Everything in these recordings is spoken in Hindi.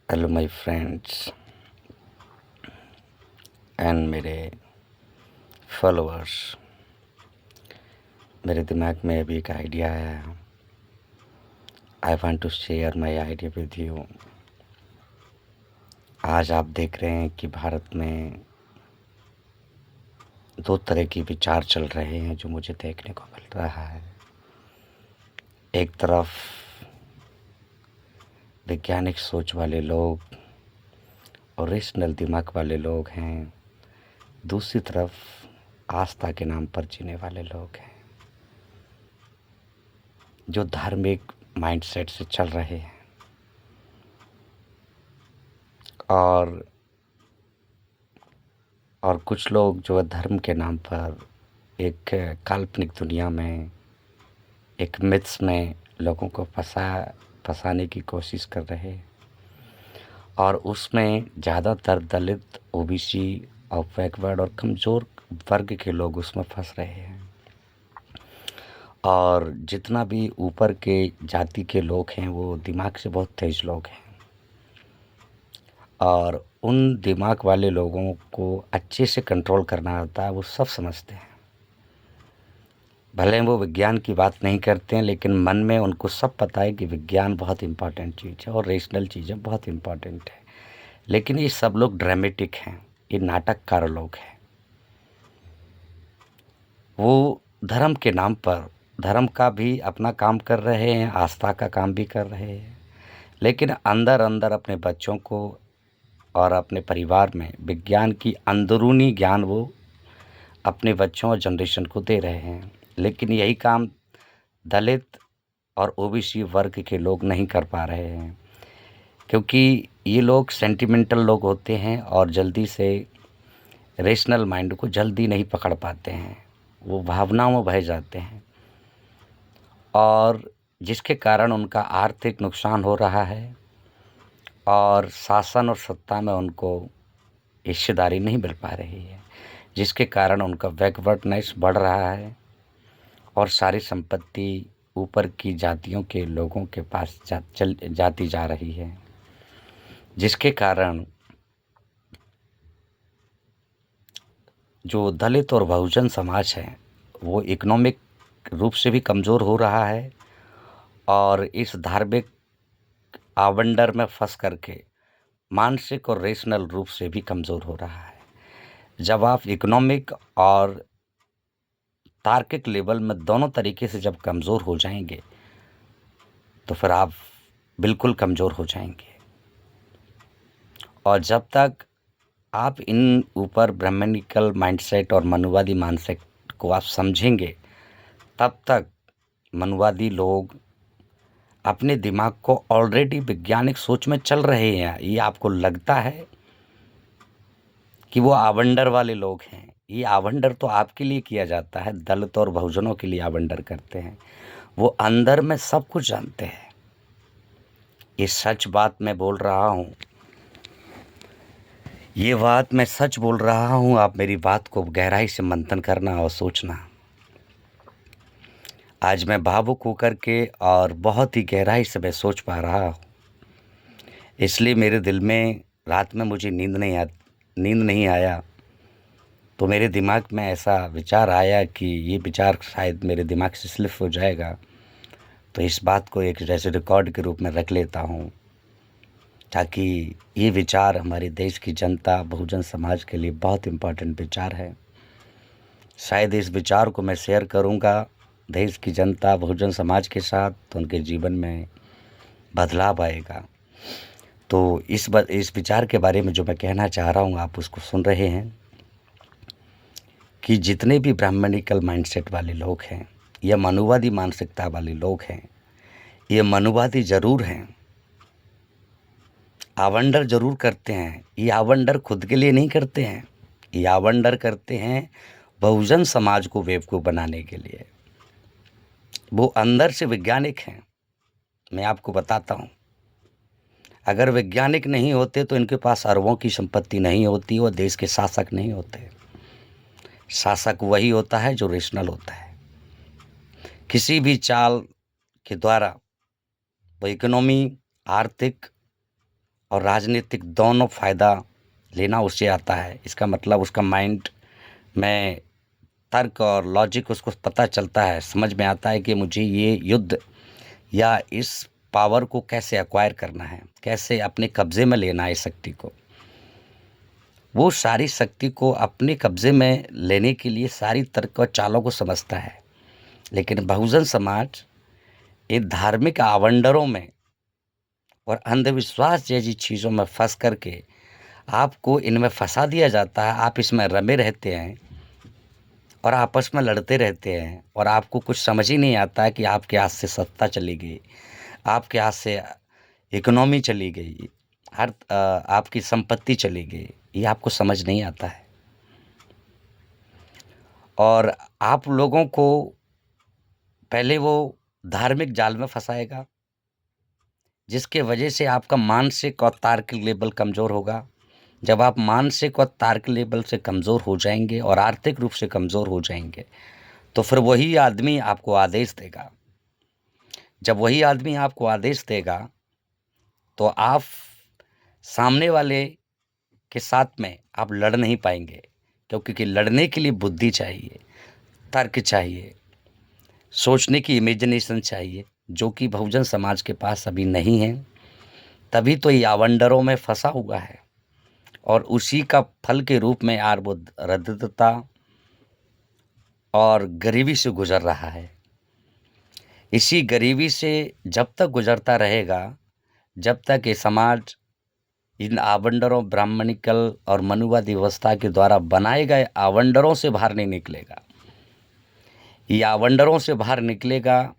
हेलो माय फ्रेंड्स एंड मेरे फॉलोअर्स। मेरे दिमाग में अभी एक आइडिया आया। I want to share my idea with you. आज आप देख रहे हैं कि भारत में दो तरह की विचार चल रहे हैं जो मुझे देखने को मिल रहा है। एक तरफ वैज्ञानिक सोच वाले लोग और रेशनल दिमाग वाले लोग हैं, दूसरी तरफ आस्था के नाम पर जीने वाले लोग हैं जो धार्मिक माइंडसेट से चल रहे हैं। और कुछ लोग जो है धर्म के नाम पर एक काल्पनिक दुनिया में, एक मिथ्स में लोगों को फंसाने की कोशिश कर रहे हैं। और उसमें ज़्यादातर दलित, ओबीसी और बैकवर्ड और कमज़ोर वर्ग के लोग उसमें फंस रहे हैं। और जितना भी ऊपर के जाति के लोग हैं वो दिमाग से बहुत तेज लोग हैं और उन दिमाग वाले लोगों को अच्छे से कंट्रोल करना होता है। वो सब समझते हैं, भले वो विज्ञान की बात नहीं करते हैं, लेकिन मन में उनको सब पता है कि विज्ञान बहुत इम्पॉर्टेंट चीज़ है और रेशनल चीज़ें बहुत इम्पॉर्टेंट है। लेकिन ये सब लोग ड्रामेटिक हैं, ये नाटककार लोग हैं। वो धर्म के नाम पर धर्म का भी अपना काम कर रहे हैं, आस्था का काम भी कर रहे हैं, लेकिन अंदर अंदर अपने बच्चों को और अपने परिवार में विज्ञान की अंदरूनी ज्ञान वो अपने बच्चों और जनरेशन को दे रहे हैं। लेकिन यही काम दलित और ओबीसी वर्ग के लोग नहीं कर पा रहे हैं, क्योंकि ये लोग सेंटिमेंटल लोग होते हैं और जल्दी से रेशनल माइंड को जल्दी नहीं पकड़ पाते हैं। वो भावनाओं में बह जाते हैं और जिसके कारण उनका आर्थिक नुकसान हो रहा है और शासन और सत्ता में उनको हिस्सेदारी नहीं मिल पा रही है, जिसके कारण उनका बैकवर्डनेस बढ़ रहा है और सारी संपत्ति ऊपर की जातियों के लोगों के पास जाती जा रही है, जिसके कारण जो दलित और बहुजन समाज है वो इकोनॉमिक रूप से भी कमज़ोर हो रहा है और इस धार्मिक आवंडर में फंस करके मानसिक और रेशनल रूप से भी कमज़ोर हो रहा है। जब आप इकोनॉमिक और तार्किक लेवल में दोनों तरीके से जब कमज़ोर हो जाएंगे तो फिर आप बिल्कुल कमज़ोर हो जाएंगे। और जब तक आप इन ऊपर ब्राह्मणिकल माइंडसेट और मनुवादी माइंडसेट को आप समझेंगे, तब तक मनुवादी लोग अपने दिमाग को ऑलरेडी वैज्ञानिक सोच में चल रहे हैं। ये आपको लगता है कि वो आवंडर वाले लोग हैं, ये आवंडर तो आपके लिए किया जाता है, दलित और बहुजनों के लिए आवंडर करते हैं। वो अंदर में सब कुछ जानते हैं। ये सच बात मैं बोल रहा हूँ, ये बात मैं सच बोल रहा हूँ। आप मेरी बात को गहराई से मंथन करना और सोचना। आज मैं भावुक होकर के और बहुत ही गहराई से मैं सोच पा रहा हूँ, इसलिए मेरे दिल में रात में मुझे नींद नहीं आया। तो मेरे दिमाग में ऐसा विचार आया कि ये विचार शायद मेरे दिमाग से स्लिप हो जाएगा, तो इस बात को एक जैसे रिकॉर्ड के रूप में रख लेता हूँ, ताकि ये विचार हमारे देश की जनता, बहुजन समाज के लिए बहुत इम्पोर्टेंट विचार है। शायद इस विचार को मैं शेयर करूँगा देश की जनता, बहुजन समाज के साथ, तो उनके जीवन में बदलाव आएगा। तो इस विचार के बारे में जो मैं कहना चाह रहा हूँ, आप उसको सुन रहे हैं कि जितने भी ब्राह्मणिकल माइंडसेट वाले लोग हैं या मनुवादी मानसिकता वाले लोग हैं, ये मनुवादी ज़रूर हैं, आवंडर ज़रूर करते हैं। ये आवंडर खुद के लिए नहीं करते हैं, ये आवंडर करते हैं बहुजन समाज को बेवकूफ़ बनाने के लिए। वो अंदर से वैज्ञानिक हैं। मैं आपको बताता हूँ, अगर वैज्ञानिक नहीं होते तो इनके पास अरबों की संपत्ति नहीं होती, वो देश के शासक नहीं होते। शासक वही होता है जो रेशनल होता है। किसी भी चाल के द्वारा वो इकोनॉमी, आर्थिक और राजनीतिक दोनों फ़ायदा लेना उसे आता है। इसका मतलब उसका माइंड में तर्क और लॉजिक उसको पता चलता है, समझ में आता है कि मुझे ये युद्ध या इस पावर को कैसे एक्वायर करना है, कैसे अपने कब्ज़े में लेना है इस शक्ति को। वो सारी शक्ति को अपने कब्ज़े में लेने के लिए सारी तर्क और चालों को समझता है। लेकिन बहुजन समाज इन धार्मिक आवंडरों में और अंधविश्वास जैसी चीज़ों में फँस करके आपको इनमें फँसा दिया जाता है। आप इसमें रमे रहते हैं और आपस में लड़ते रहते हैं और आपको कुछ समझ ही नहीं आता है कि आपके हाथ से सत्ता चली गई, आपके हाथ से इकोनॉमी चली गई, आपकी संपत्ति चली गई, ये आपको समझ नहीं आता है। और आप लोगों को पहले वो धार्मिक जाल में फँसाएगा, जिसके वजह से आपका मानसिक और तार्किक लेवल कमज़ोर होगा। जब आप मानसिक और तार्किक लेवल से कमज़ोर हो जाएंगे और आर्थिक रूप से कमज़ोर हो जाएंगे, तो फिर वही आदमी आपको आदेश देगा। जब वही आदमी आपको आदेश देगा, तो आप सामने वाले के साथ में आप लड़ नहीं पाएंगे, क्योंकि लड़ने के लिए बुद्धि चाहिए, तर्क चाहिए, सोचने की इमेजिनेशन चाहिए, जो कि बहुजन समाज के पास अभी नहीं है। तभी तो ये आवंडरों में फंसा हुआ है और उसी का फल के रूप में यार वो दरिद्रता और गरीबी से गुजर रहा है। इसी गरीबी से जब तक गुजरता रहेगा, जब तक ये समाज इन आवंडरों, ब्राह्मणिकल और मनुवादी व्यवस्था के द्वारा बनाए गए आवंडरों से बाहर नहीं निकलेगा। ये आवंडरों से बाहर निकलेगा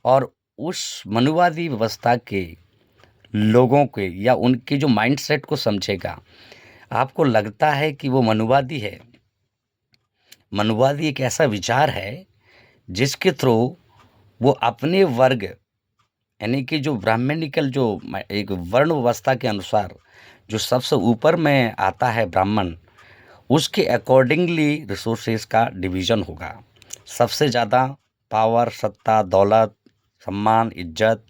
और उस मनुवादी व्यवस्था के लोगों के या उनके जो माइंडसेट को समझेगा। आपको लगता है कि वो मनुवादी है। मनुवादी एक ऐसा विचार है जिसके थ्रू वो अपने वर्ग, यानी कि जो ब्राह्मणिकल जो एक वर्ण व्यवस्था के अनुसार जो सबसे ऊपर में आता है ब्राह्मण, उसके अकॉर्डिंगली रिसोर्सेज का डिवीज़न होगा। सबसे ज़्यादा पावर, सत्ता, दौलत, सम्मान, इज्जत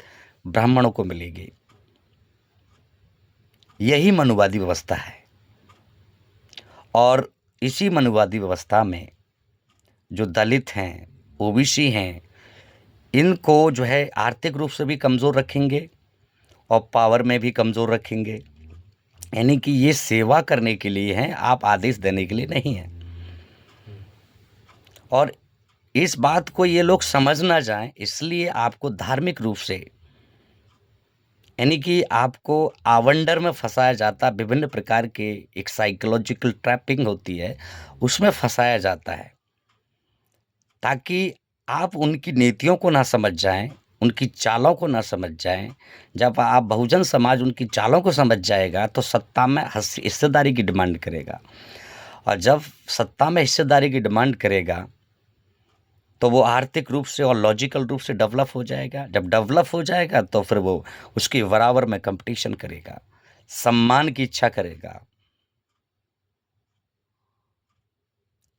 ब्राह्मणों को मिलेगी। यही मनुवादी व्यवस्था है। और इसी मनुवादी व्यवस्था में जो दलित हैं, ओबीसी हैं, इनको जो है आर्थिक रूप से भी कमज़ोर रखेंगे और पावर में भी कमज़ोर रखेंगे। यानी कि ये सेवा करने के लिए हैं, आप आदेश देने के लिए नहीं हैं। और इस बात को ये लोग समझ ना जाएं, इसलिए आपको धार्मिक रूप से, यानी कि आपको आवंडर में फंसाया जाता, विभिन्न प्रकार के एक साइकोलॉजिकल ट्रैपिंग होती है, उसमें फंसाया जाता है, ताकि आप उनकी नीतियों को ना समझ जाएं, उनकी चालों को ना समझ जाएं। जब आप बहुजन समाज उनकी चालों को समझ जाएगा, तो सत्ता में हिस्सेदारी की डिमांड करेगा। और जब सत्ता में हिस्सेदारी की डिमांड करेगा, तो वो आर्थिक रूप से और लॉजिकल रूप से डेवलप हो जाएगा। जब डेवलप हो जाएगा, तो फिर वो उसके बराबर में कंपटीशन करेगा, सम्मान की इच्छा करेगा।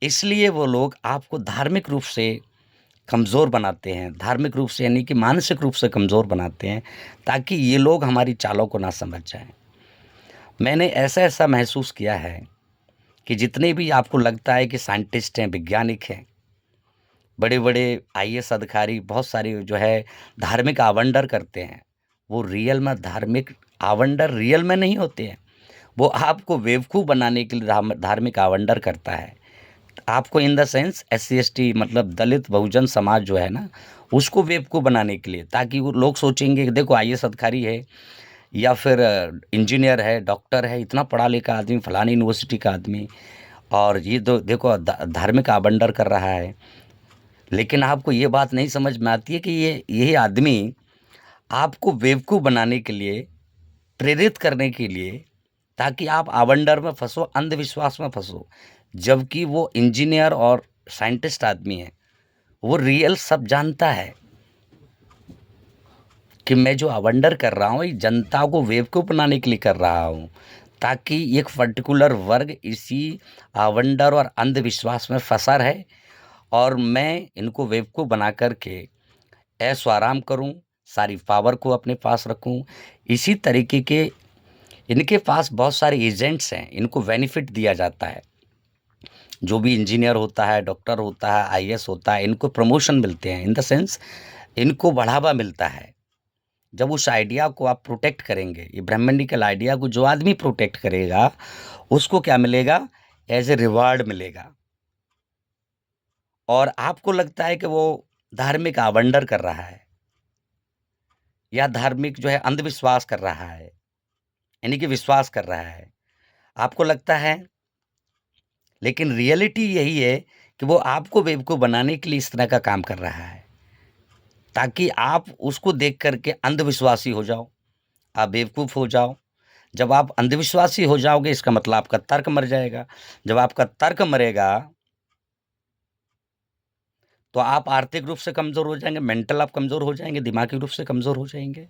इसलिए वो लोग आपको धार्मिक रूप से कमज़ोर बनाते हैं, धार्मिक रूप से यानी कि मानसिक रूप से कमज़ोर बनाते हैं, ताकि ये लोग हमारी चालों को ना समझ जाएं। मैंने ऐसा महसूस किया है कि जितने भी आपको लगता है कि साइंटिस्ट हैं, वैज्ञानिक हैं, बड़े-बड़े आईएएस अधिकारी बहुत सारी जो है धार्मिक आवंडर करते हैं, वो रियल में धार्मिक आवंडर रियल में नहीं होते हैं। वो आपको बेवकूफ़ बनाने के लिए धार्मिक आवंडर करता है। आपको in the sense SC ST मतलब दलित बहुजन समाज जो है ना, उसको बेवकूफ़ बनाने के लिए, ताकि वो लोग सोचेंगे कि देखो आईएएस अधिकारी है या फिर इंजीनियर है, डॉक्टर है, इतना पढ़ा लिखा आदमी, फलानी यूनिवर्सिटी का आदमी, और ये तो देखो धार्मिक आवंडर कर रहा है। लेकिन आपको ये बात नहीं समझ में आती है कि यही आदमी आपको बेवकूफ़ बनाने के लिए, प्रेरित करने के लिए, ताकि आप आवंडर में फँसो, अंधविश्वास में फँसो। जबकि वो इंजीनियर और साइंटिस्ट आदमी है, वो रियल सब जानता है कि मैं जो आवंडर कर रहा हूँ, ये जनता को बेवकूफ़ बनाने के लिए कर रहा हूँ, ताकि एक पर्टिकुलर वर्ग इसी आवंडर और अंधविश्वास में फँसा रहे और मैं इनको बेवकूफ़ बना कर के ऐशो आराम करूँ, सारी पावर को अपने पास रखूँ। इसी तरीके के इनके पास बहुत सारे एजेंट्स हैं, इनको बेनिफिट दिया जाता है। जो भी इंजीनियर होता है, डॉक्टर होता है, आईएएस होता है, इनको प्रमोशन मिलते हैं, इन द सेंस इनको बढ़ावा मिलता है। जब उस आइडिया को आप प्रोटेक्ट करेंगे, ये ब्रह्मांडिकल आइडिया को जो आदमी प्रोटेक्ट करेगा, उसको क्या मिलेगा? एज़ ए रिवार्ड मिलेगा। और आपको लगता है कि वो धार्मिक आवंडर कर रहा है या धार्मिक जो है अंधविश्वास कर रहा है, यानी कि विश्वास कर रहा है, आपको लगता है। लेकिन रियलिटी यही है कि वो आपको बेवकूफ़ बनाने के लिए इस तरह का काम कर रहा है, ताकि आप उसको देख कर के अंधविश्वासी हो जाओ, आप बेवकूफ़ हो जाओ। जब आप अंधविश्वासी हो जाओगे, इसका मतलब आपका तर्क मर जाएगा। जब आपका तर्क मरेगा, तो आप आर्थिक रूप से कमज़ोर हो जाएँगे, मेंटल आप कमज़ोर हो जाएँगे, दिमागी रूप से कमज़ोर हो जाएँगे।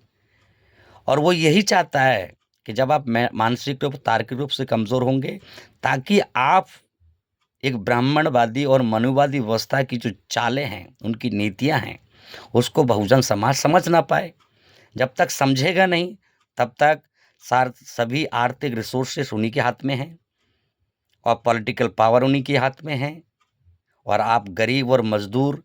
और वो यही चाहता है कि जब आप मानसिक रूप, तार्किक रूप से कमज़ोर होंगे, ताकि आप एक ब्राह्मणवादी और मनुवादी व्यवस्था की जो चालें हैं, उनकी नीतियाँ हैं, उसको बहुजन समाज समझ ना पाए। जब तक समझेगा नहीं, तब तक सभी आर्थिक रिसोर्सेस उन्हीं के हाथ में हैं और पॉलिटिकल पावर उन्हीं के हाथ में है। और आप गरीब और मज़दूर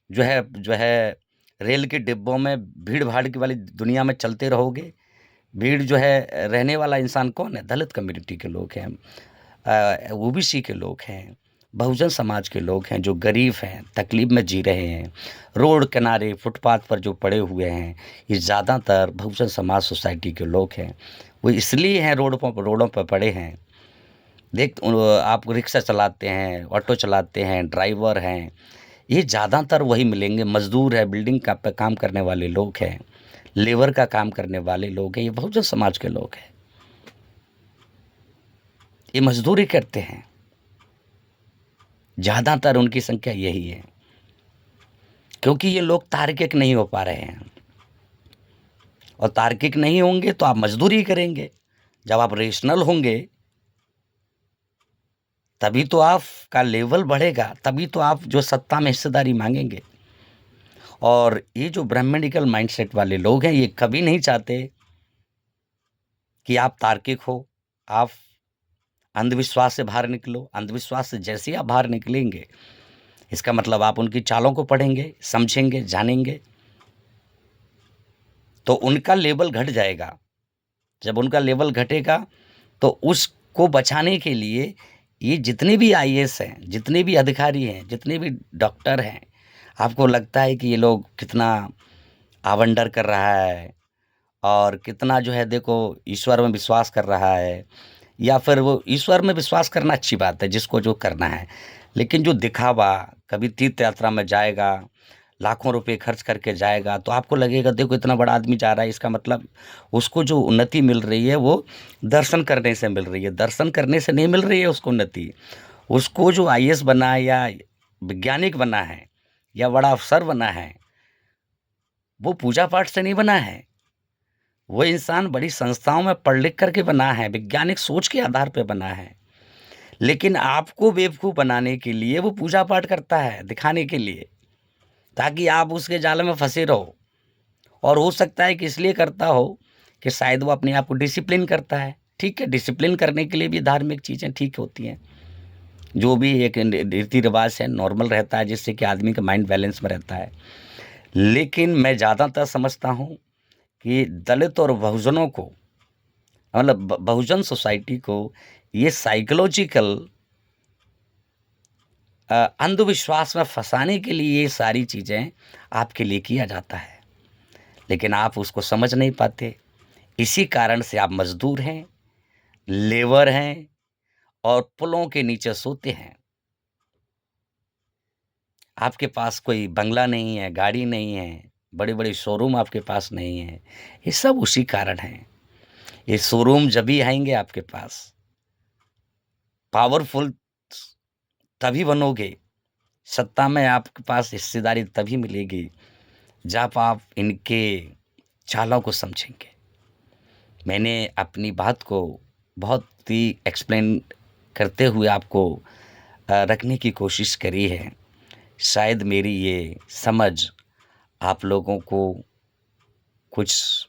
जो है रेल के डिब्बों में भीड़-भाड़ की वाली दुनिया में चलते रहोगे। भीड़ जो है, रहने वाला इंसान कौन है? दलित कम्युनिटी के लोग हैं, ओबीसी के लोग हैं, बहुजन समाज के लोग हैं, जो गरीब हैं, तकलीफ़ में जी रहे हैं। रोड किनारे, फुटपाथ पर जो पड़े हुए हैं, ये ज़्यादातर बहुजन समाज सोसाइटी के लोग हैं। वो इसलिए हैं रोडों पर पड़े हैं। आप रिक्शा चलाते हैं, ऑटो चलाते हैं, ड्राइवर हैं, ये ज़्यादातर वही मिलेंगे। मज़दूर है, बिल्डिंग का पे काम करने वाले लोग हैं, लेबर का काम करने वाले लोग हैं, ये बहुजन समाज के लोग हैं। ये मज़दूरी करते हैं, ज़्यादातर उनकी संख्या यही है, क्योंकि ये लोग तार्किक नहीं हो पा रहे हैं। और तार्किक नहीं होंगे तो आप मज़दूरी करेंगे। जब आप रेशनल होंगे, तभी तो आपका लेवल बढ़ेगा, तभी तो आप जो सत्ता में हिस्सेदारी माँगेंगे। और ये जो ब्राह्मणिकल माइंडसेट वाले लोग हैं, ये कभी नहीं चाहते कि आप तार्किक हो, आप अंधविश्वास से बाहर निकलो। अंधविश्वास से जैसे ही आप बाहर निकलेंगे, इसका मतलब आप उनकी चालों को पढ़ेंगे, समझेंगे, जानेंगे, तो उनका लेवल घट जाएगा। जब उनका लेवल घटेगा, तो उसको बचाने के लिए ये जितने भी आईएएस हैं, जितने भी अधिकारी हैं, जितने भी डॉक्टर हैं, आपको लगता है कि ये लोग कितना आवंडर कर रहा है और कितना जो है देखो ईश्वर में विश्वास कर रहा है, या फिर वो ईश्वर में विश्वास करना अच्छी बात है, जिसको जो करना है। लेकिन जो दिखावा, कभी तीर्थ यात्रा में जाएगा, लाखों रुपए खर्च करके जाएगा, तो आपको लगेगा देखो इतना बड़ा आदमी जा रहा है, इसका मतलब उसको जो उन्नति मिल रही है वो दर्शन करने से मिल रही है। दर्शन करने से नहीं मिल रही है उसको उन्नति। उसको जो आईएएस बना है या वैज्ञानिक बना है या बड़ा अफ़सर बना है, वो पूजा-पाठ से नहीं बना है। वो इंसान बड़ी संस्थाओं में पढ़ लिख कर के बना है, वैज्ञानिक सोच के आधार पे बना है। लेकिन आपको बेवकूफ़ बनाने के लिए वो पूजा-पाठ करता है, दिखाने के लिए, ताकि आप उसके जाल में फँसे रहो। और हो सकता है कि इसलिए करता हो कि शायद वो अपने आप को डिसिप्लिन करता है। ठीक है, डिसिप्लिन करने के लिए भी धार्मिक चीज़ें ठीक होती हैं। जो भी एक रीति-रिवाज है, नॉर्मल रहता है, जिससे कि आदमी का माइंड बैलेंस में रहता है। लेकिन मैं ज़्यादातर समझता हूँ कि दलित और बहुजनों को, मतलब बहुजन सोसाइटी को, ये साइकोलॉजिकल अंधविश्वास में फँसाने के लिए ये सारी चीज़ें आपके लिए किया जाता है। लेकिन आप उसको समझ नहीं पाते। इसी कारण से आप मज़दूर हैं, लेबर हैं और पुलों के नीचे सोते हैं। आपके पास कोई बंगला नहीं है, गाड़ी नहीं है, बड़े-बड़े शोरूम आपके पास नहीं है। ये सब उसी कारण है। ये शोरूम जभी आएँगे आपके पास, पावरफुल तभी बनोगे, सत्ता में आपके पास हिस्सेदारी तभी मिलेगी, जब आप इनके चालों को समझेंगे। मैंने अपनी बात को बहुत ही एक्सप्लेन करते हुए आपको रखने की कोशिश करी है। शायद मेरी ये समझ आप लोगों को कुछ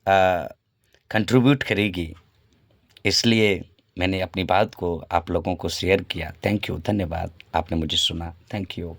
अ, कंट्रीब्यूट करेगी, इसलिए मैंने अपनी बात को आप लोगों को शेयर किया। थैंक यू, धन्यवाद। आपने मुझे सुना। Thank you.